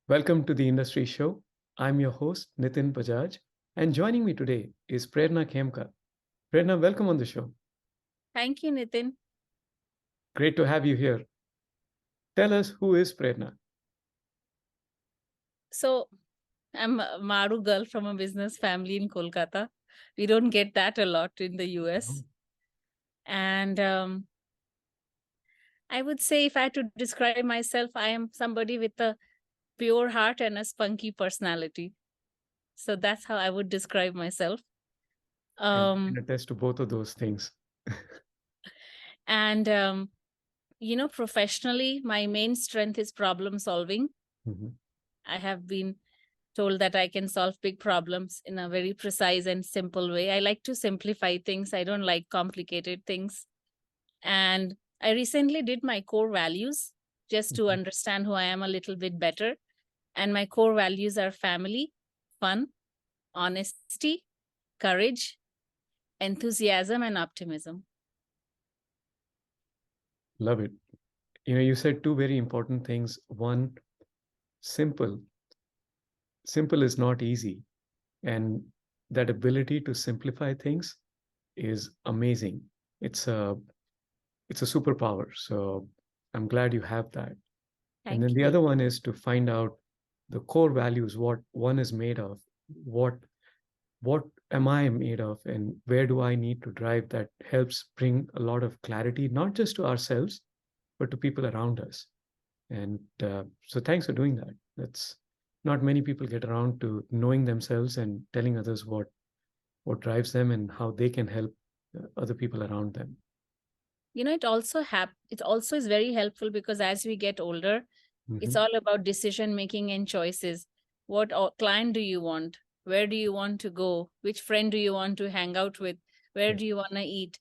Welcome to the Industry Show. I'm your host, Nitin Bajaj, and joining me today is Prerna Khemka. Prerna, welcome on the show. Thank you, Nitin. Great to have you here. Tell us, who is Prerna? So, I'm a Maru girl from a business family in Kolkata. We don't get that a lot in the US. And I would say, if I had to describe myself, I am somebody with a pure heart and a spunky personality. So that's how I would describe myself. And I Um, can attest to both of those things. and professionally, my main strength is problem solving. Mhm. I have been told that I can solve big problems in a very precise and simple way. I like to simplify things. I don't like complicated things. And I recently did my core values just to Mhm. understand who I am a little bit better. And my core values are family, fun, honesty, courage, enthusiasm, and optimism. Love it. You said two very important things. One, simple. Simple is not easy. And that ability to simplify things is amazing. It's a it's a superpower. So I'm glad you have that. And then Thank the you. other one is to find out the core values, what one is made of, what what am I made of, and where do I need to drive, that helps bring a lot of clarity, not just to ourselves, but to people around us. And so thanks for doing that. That's not many people get around to knowing themselves and telling others what drives them and how they can help other people around them. It also is very helpful because as we get older, it's Mhm. all about decision making and choices. What client do you want? Where do you want to go? Which friend do you want to hang out with? Where Yeah. do you want to eat?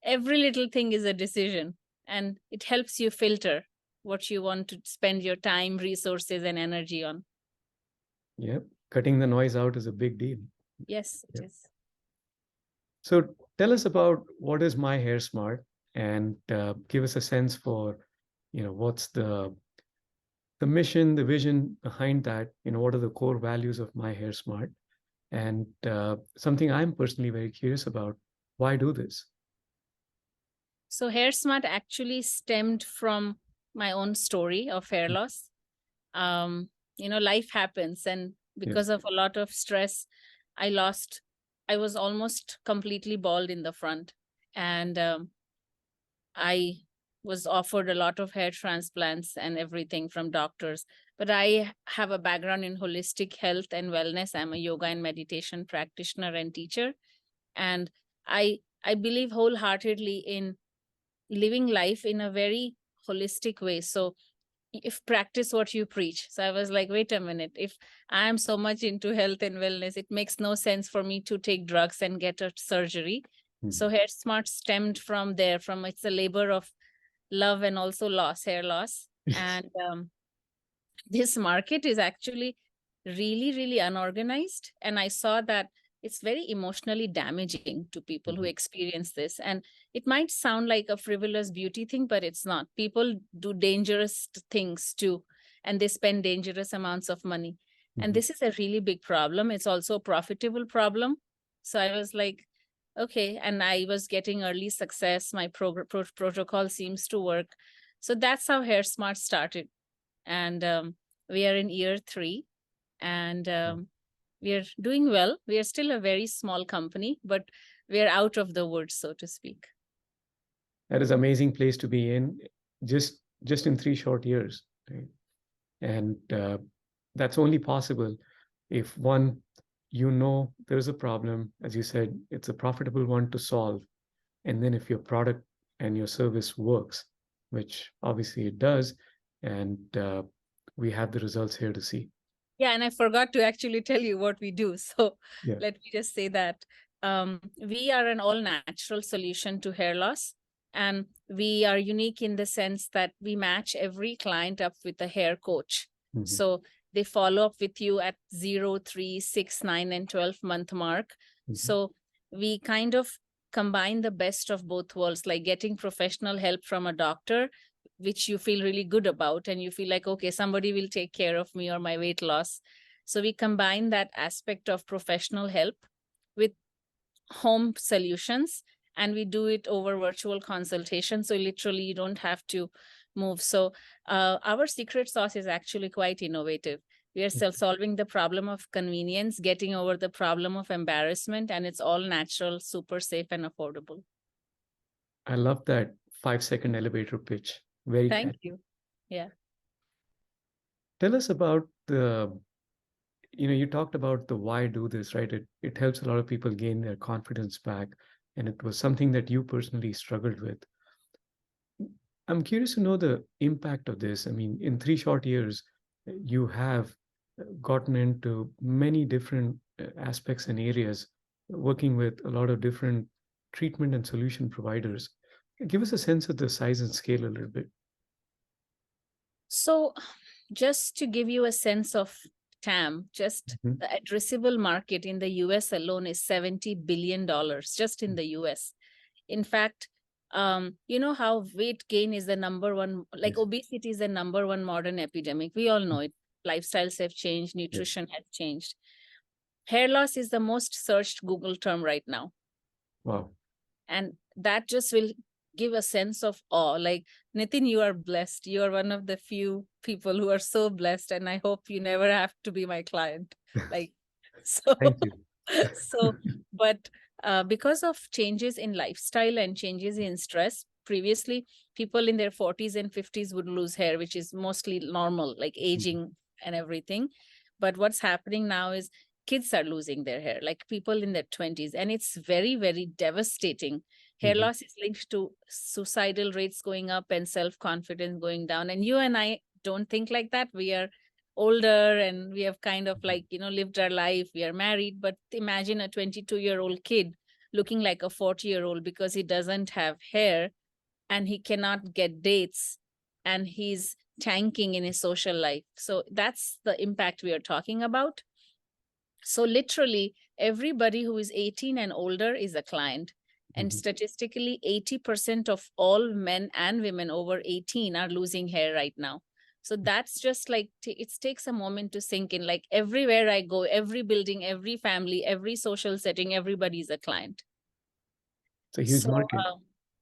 Every little thing is a decision, and it helps you filter what you want to spend your time, resources, and energy on. Yeah. Cutting the noise out is a big deal. Yes, it Yeah. is. So tell us about what is My Hair Smart, and give us a sense for, what's the mission, the vision behind that. What are the core values of My Hair Smart, and something I'm personally very curious about. Why do this? So, HairSmart actually stemmed from my own story of hair loss. um Life happens, and Yes. because of a lot of stress, I was almost completely bald in the front. And I was offered a lot of hair transplants and everything from doctors, but I have a background in holistic health and wellness. I'm a yoga and meditation practitioner and teacher, and I believe wholeheartedly in living life in a very holistic way. So if practice what you preach. So I was like, wait a minute, if I am so much into health and wellness, it makes no sense for me to take drugs and get a surgery. Mhm. So hair smart stemmed from there, from it's a labor of love and also loss, hair loss. And this market is actually really, really unorganized. And I saw that it's very emotionally damaging to people who Mhm. experience this. And it might sound like a frivolous beauty thing, but it's not. People do dangerous things too, and they spend dangerous amounts of money. And Mhm. this is a really big problem. It's also a profitable problem. So I was like, okay. And I was getting early success. My protocol seems to work. So that's how Hair Smart started. And we are in year 3, and we are doing well. We are still a very small company, but we are out of the woods, so to speak. That is amazing place to be in, just in 3 short years, right? And that's only possible if, one, there's a problem, as you said, it's a profitable one to solve, and then if your product and your service works, which obviously it does, and we have the results here to see. Yeah, and I forgot to actually tell you what we do. So Yeah. let me just say that we are an all natural solution to hair loss. And we are unique in the sense that we match every client up with a hair coach. Mhm. So they follow up with you at 0, 3, 6, 9, and 12-month mark. Mhm. So we kind of combine the best of both worlds, like getting professional help from a doctor which you feel really good about, and you feel like, okay, somebody will take care of me or my weight loss. So we combine that aspect of professional help with home solutions, and we do it over virtual consultation. So literally you don't have to move. So our secret sauce is actually quite innovative. We are solving the problem of convenience, getting over the problem of embarrassment, and it's all natural, super safe, and affordable. I love that 5-second elevator pitch. Very Thank catchy. you. Yeah. Tell us about the, you talked about the why do this, right? It helps a lot of people gain their confidence back. And it was something that you personally struggled with. I'm curious to know the impact of this. I mean, in 3 short years, you have gotten into many different aspects and areas, working with a lot of different treatment and solution providers. Give us a sense of the size and scale a little bit. So just to give you a sense of TAM, just Mhm. the addressable market in the US alone is $70 billion just in the US. In fact, you know how weight gain is the number one, like Yes. obesity is the number one modern epidemic. We all know it. Lifestyles have changed, nutrition has changed. Hair loss is the most searched Google term right now. Wow. And that just will give a sense of awe. Like, Nitin, you are blessed. You are one of the few people who are so blessed. And I hope you never have to be my client. Like, so, Thank you. so, but because of changes in lifestyle and changes in stress, previously people in their 40s and 50s would lose hair, which is mostly normal, like aging and everything. But what's happening now is kids are losing their hair, like people in their 20s, and it's very, very devastating. Hair Mhm. loss is linked to suicidal rates going up and self-confidence going down. And you and I don't think like that. We are older and we have kind of like, lived our life. We are married, but imagine a 22-year-old kid looking like a 40-year-old because he doesn't have hair and he cannot get dates and he's tanking in his social life. So that's the impact we are talking about. So literally everybody who is 18 and older is a client. And Mhm. statistically, 80% of all men and women over 18 are losing hair right now. So that's just like, it takes a moment to sink in. Like everywhere I go, every building, every family, every social setting, everybody's a client. It's a huge So market.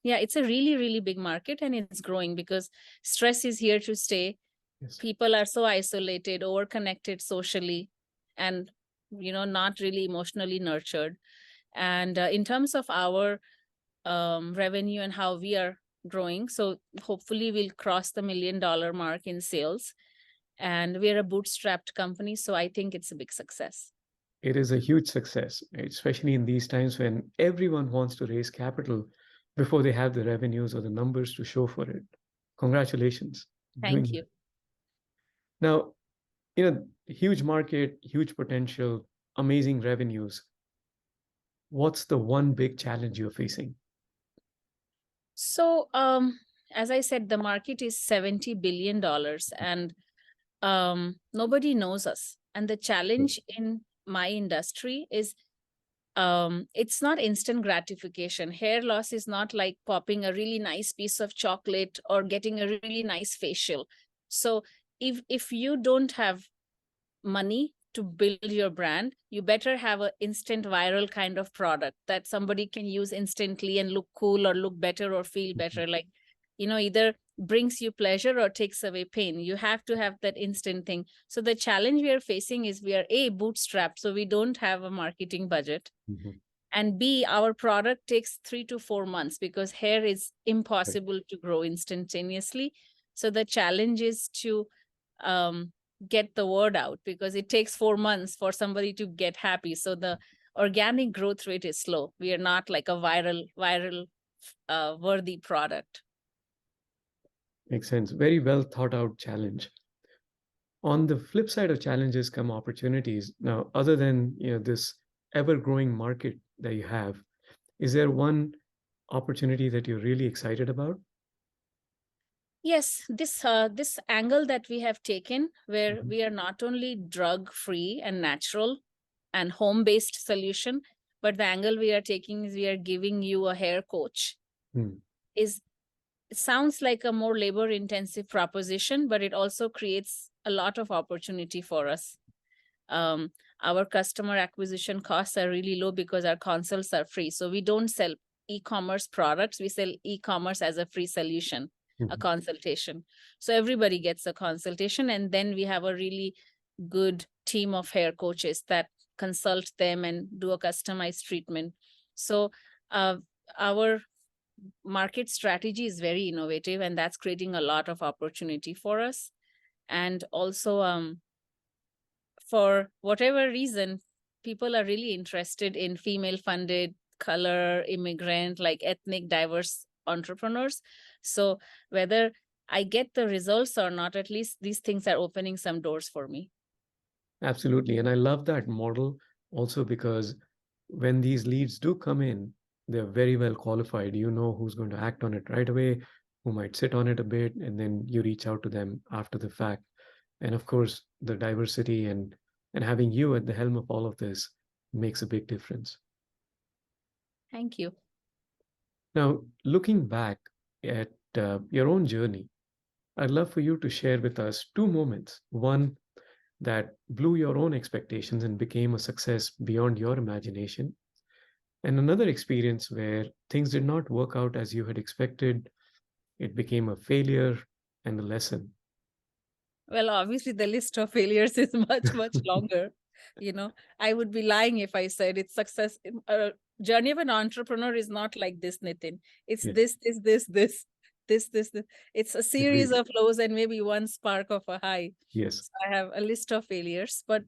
yeah, it's a really, really big market, and it's growing because stress is here to stay. Yes. People are so isolated, overconnected socially, and not really emotionally nurtured. And in terms of our revenue and how we are growing, so hopefully we'll cross the $1 million mark in sales, and we're a bootstrapped company, so I think it's a big success. It is a huge success, especially in these times when everyone wants to raise capital before they have the revenues or the numbers to show for it. Congratulations. Thank Doing you. it. Now, huge market, huge potential, amazing revenues. What's the one big challenge you're facing? So as I said, the market is $70 billion, and nobody knows us. And the challenge in my industry is it's not instant gratification. Hair loss is not like popping a really nice piece of chocolate or getting a really nice facial. So if you don't have money to build your brand, you better have an instant viral kind of product that somebody can use instantly and look cool or look better or feel better. Like, either brings you pleasure or takes away pain. You have to have that instant thing. So the challenge we are facing is we are bootstrapped, so we don't have a marketing budget. Mhm. And B, our product takes 3 to 4 months because hair is impossible to grow instantaneously. So the challenge is to get the word out because it takes 4 months for somebody to get happy. So the organic growth rate is slow. We are not like a viral worthy product. Makes sense. Very well thought out challenge. On the flip side of challenges come opportunities. Now, other than this ever-growing market that you have, is there one opportunity that you're really excited about? Yes, this angle that we have taken, where Mhm. we are not only drug free and natural and home based solution, but the angle we are taking is we are giving you a hair coach, Hmm. is it sounds like a more labor intensive proposition, but it also creates a lot of opportunity for us. Our customer acquisition costs are really low because our consults are free. So we don't sell e-commerce products. We sell e-commerce as a free solution, a consultation. So everybody gets a consultation. And then we have a really good team of hair coaches that consult them and do a customized treatment. So our market strategy is very innovative, and that's creating a lot of opportunity for us. And also, for whatever reason, people are really interested in female funded, color, immigrant, like ethnic diverse entrepreneurs. So whether I get the results or not, at least these things are opening some doors for me. Absolutely. And I love that model also because when these leads do come in, they're very well qualified. You know who's going to act on it right away, who might sit on it a bit, and then you reach out to them after the fact. And of course, the diversity and having you at the helm of all of this makes a big difference. Thank you. Now, looking back at your own journey, I'd love for you to share with us two moments. One that blew your own expectations and became a success beyond your imagination, and another experience where things did not work out as you had expected. It became a failure and a lesson. Well, obviously, the list of failures is much, much longer. I would be lying if I said it's success. Journey of an entrepreneur is not like this, Nitin. It's Yeah, this. It's a series agreed. of lows and maybe one spark of a high. Yes. So I have a list of failures, but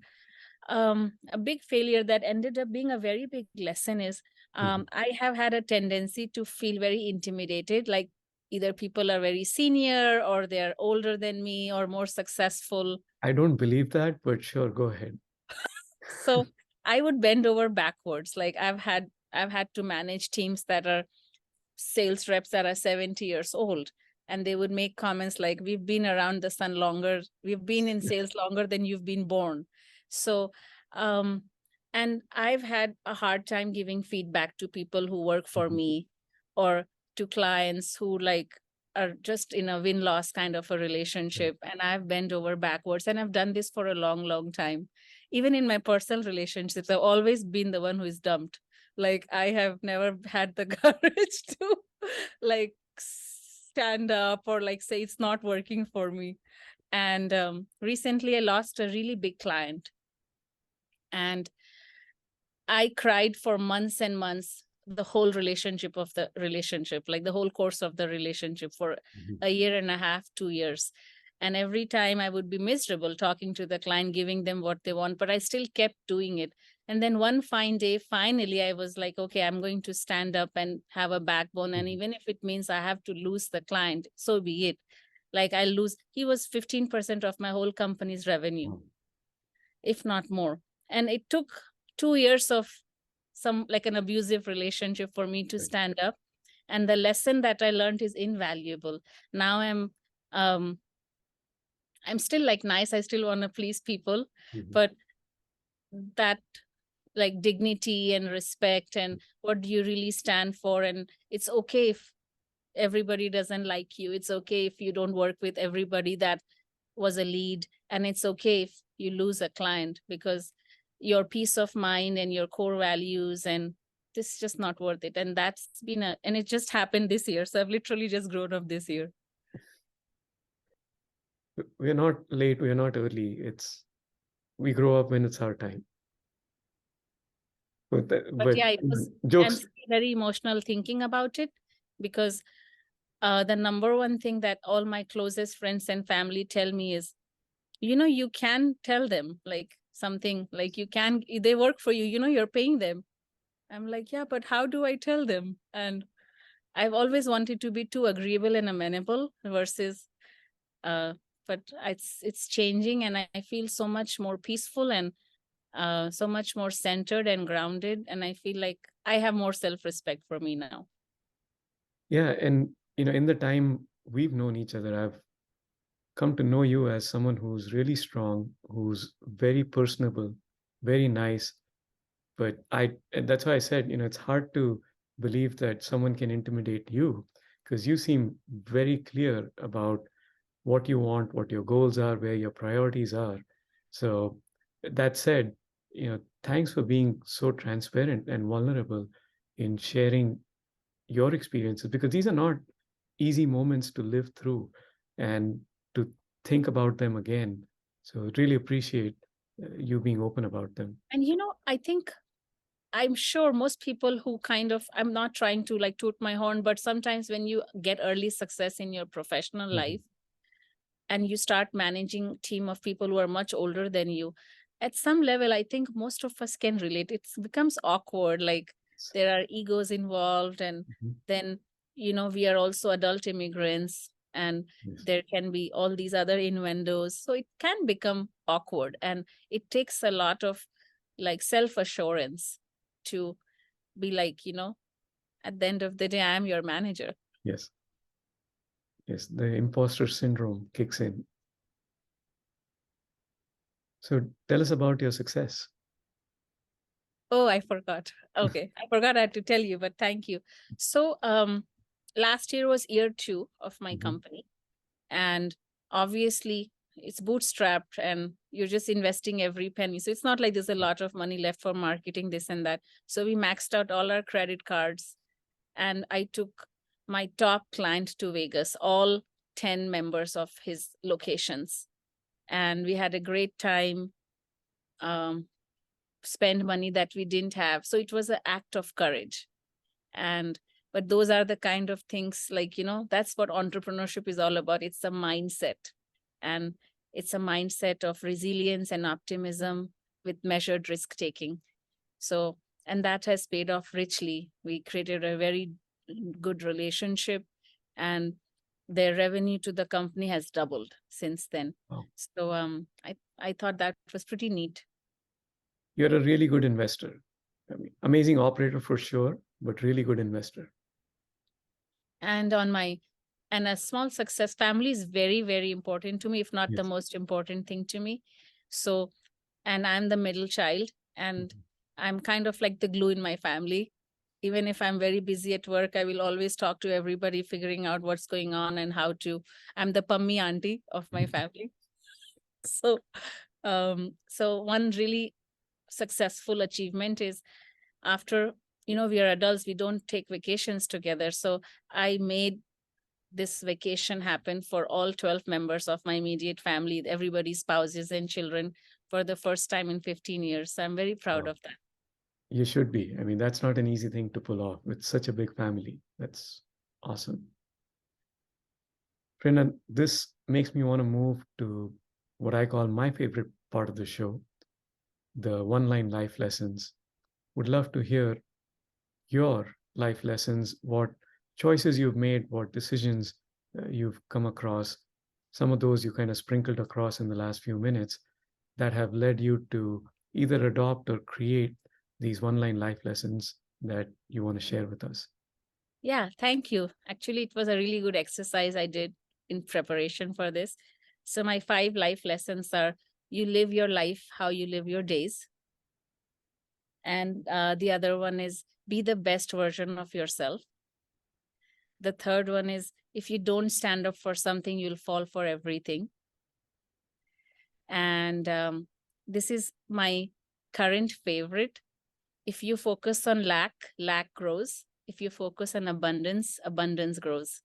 a big failure that ended up being a very big lesson is I have had a tendency to feel very intimidated, like either people are very senior or they're older than me or more successful. I don't believe that, but sure, go ahead. So I would bend over backwards. Like I've had to manage teams that are sales reps that are 70 years old, and they would make comments like, we've been around the sun longer, we've been in sales longer than you've been born. So and I've had a hard time giving feedback to people who work for me, or to clients who like are just in a win-loss kind of a relationship. And I've bent over backwards, and I've done this for a long, long time. Even in my personal relationships, I've always been the one who is dumped. Like I have never had the courage to like stand up or like say it's not working for me. And recently I lost a really big client, and I cried for months and months, the whole relationship of the relationship, like the whole course of the relationship for a year and a half, 2 years. And every time I would be miserable talking to the client, giving them what they want, but I still kept doing it. And then one fine day, finally, I was like, okay, I'm going to stand up and have a backbone. And even if it means I have to lose the client, so be it. Like I'll lose, he was 15% of my whole company's revenue, if not more. And it took 2 years of some like an abusive relationship for me to stand up. And the lesson that I learned is invaluable. Now I'm still like nice. I still want to please people, but that like dignity and respect and what do you really stand for. And it's okay if everybody doesn't like you. It's okay if you don't work with everybody that was a lead. And it's okay if you lose a client, because your peace of mind and your core values, and this is just not worth it. And that's been and it just happened this year. So I've literally just grown up this year. We're not late, we're not early. We grow up when it's our time. But But yeah, I'm jokes. still very emotional thinking about it, because the number one thing that all my closest friends and family tell me is, you can tell them like something, like they work for you, you're paying them. I'm like, yeah, but how do I tell them? And I've always wanted to be too agreeable and amenable versus, but it's changing, and I feel so much more peaceful and so much more centered and grounded. And I feel like I have more self-respect for me now. Yeah, and in the time we've known each other, I've come to know you as someone who's really strong, who's very personable, very nice. But that's why I said, it's hard to believe that someone can intimidate you, because you seem very clear about what you want, what your goals are, where your priorities are. So that said, thanks for being so transparent and vulnerable in sharing your experiences, because these are not easy moments to live through and to think about them again. So really appreciate you being open about them. And I think I'm sure most people who I'm not trying to like toot my horn, but sometimes when you get early success in your professional life and you start managing team of people who are much older than you, at some level, I think most of us can relate. It becomes awkward, like there are egos involved, and Mhm. then, we are also adult immigrants, and Yes. there can be all these other innuendos. So it can become awkward, and it takes a lot of like self-assurance to be like, at the end of the day, I am your manager. Yes. Yes. The imposter syndrome kicks in. So tell us about your success. Oh, I forgot. Okay. I forgot I had to tell you, but thank you. So, last year was year 2 of my Mhm. company. And obviously, it's bootstrapped and you're just investing every penny. So it's not like there's a lot of money left for marketing, this and that. So we maxed out all our credit cards, and I took my top client to Vegas, all 10 members of his locations. And we had a great time. Um, spend money that we didn't have. So it was an act of courage. And but those are the kind of things, like, that's what entrepreneurship is all about. It's a mindset. And it's a mindset of resilience and optimism with measured risk taking. So, and that has paid off richly. We created a very good relationship, and their revenue to the company has doubled since then. Wow. So I thought that was pretty neat. You're a really good investor. I mean, amazing operator for sure, but really good investor. And on my and a small success, family is very, very important to me, if not the Yes. most important thing to me. So, and I'm the middle child, and Mhm. I'm kind of like the glue in my family. Even if I'm very busy at work, I will always talk to everybody, figuring out what's going on and how to. I'm the pummy auntie of my family. So, so one really successful achievement is, after, we are adults, we don't take vacations together. So I made this vacation happen for all 12 members of my immediate family, everybody's spouses and children, for the first time in 15 years. So I'm very proud Wow. of that. You should be. I mean, that's not an easy thing to pull off with such a big family. That's awesome. Prerna, this makes me want to move to what I call my favorite part of the show, the one-line life lessons. Would love to hear your life lessons, what choices you've made, what decisions you've come across. Some of those you kind of sprinkled across in the last few minutes that have led you to either adopt or create these one-line life lessons that you want to share with us. Yeah, thank you. Actually, it was a really good exercise I did in preparation for this. So my 5 life lessons are: you live your life how you live your days. And the other one is, be the best version of yourself. The third one is, if you don't stand up for something, you'll fall for everything. And this is my current favorite: if you focus on lack, lack grows. If you focus on abundance, abundance grows.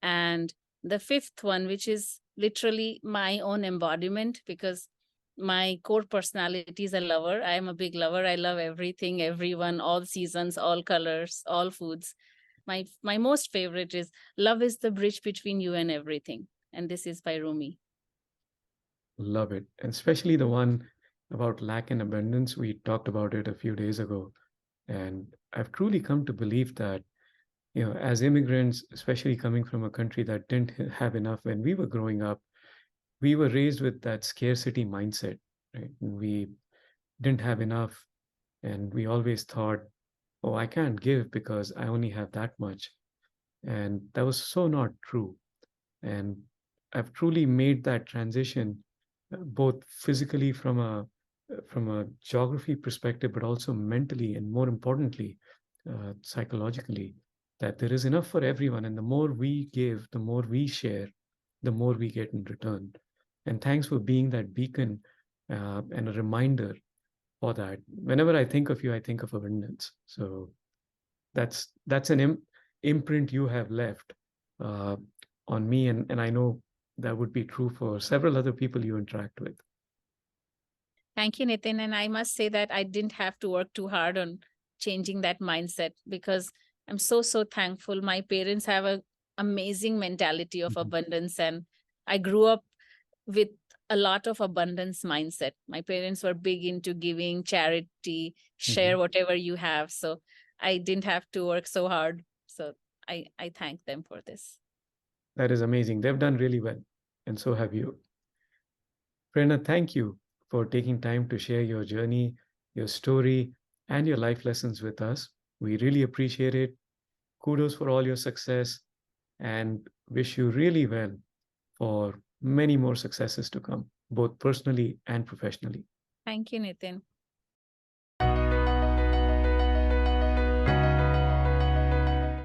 And the fifth one, which is literally my own embodiment, because my core personality is a lover. I am a big lover. I love everything, everyone, all seasons, all colors, all foods. My most favorite is, love is the bridge between you and everything. And this is by Rumi. Love it. And especially the one about lack and abundance. We talked about it a few days ago. And I've truly come to believe that, as immigrants, especially coming from a country that didn't have enough when we were growing up, we were raised with that scarcity mindset, right? We didn't have enough. And we always thought, oh, I can't give because I only have that much. And that was so not true. And I've truly made that transition, both physically from a geography perspective, but also mentally, and more importantly, psychologically. that there is enough for everyone. And the more we give, the more we share, the more we get in return. And thanks for being that beacon and a reminder for that. Whenever I think of you, I think of abundance. So that's an imprint you have left uh, on me, and I know that would be true for several other people you interact with. Thank you, Nitin. And I must say that I didn't have to work too hard on changing that mindset, because I'm so, so thankful. My parents have an amazing mentality of abundance, and I grew up with a lot of abundance mindset. My parents were big into giving, charity, share whatever you have. So I didn't have to work so hard. So I thank them for this. That is amazing. They've done really well, and so have you. Prerna, thank you for taking time to share your journey, your story, and your life lessons with us. We really appreciate it. Kudos for all your success, and wish you really well for many more successes to come, both personally and professionally. Thank you, Nitin.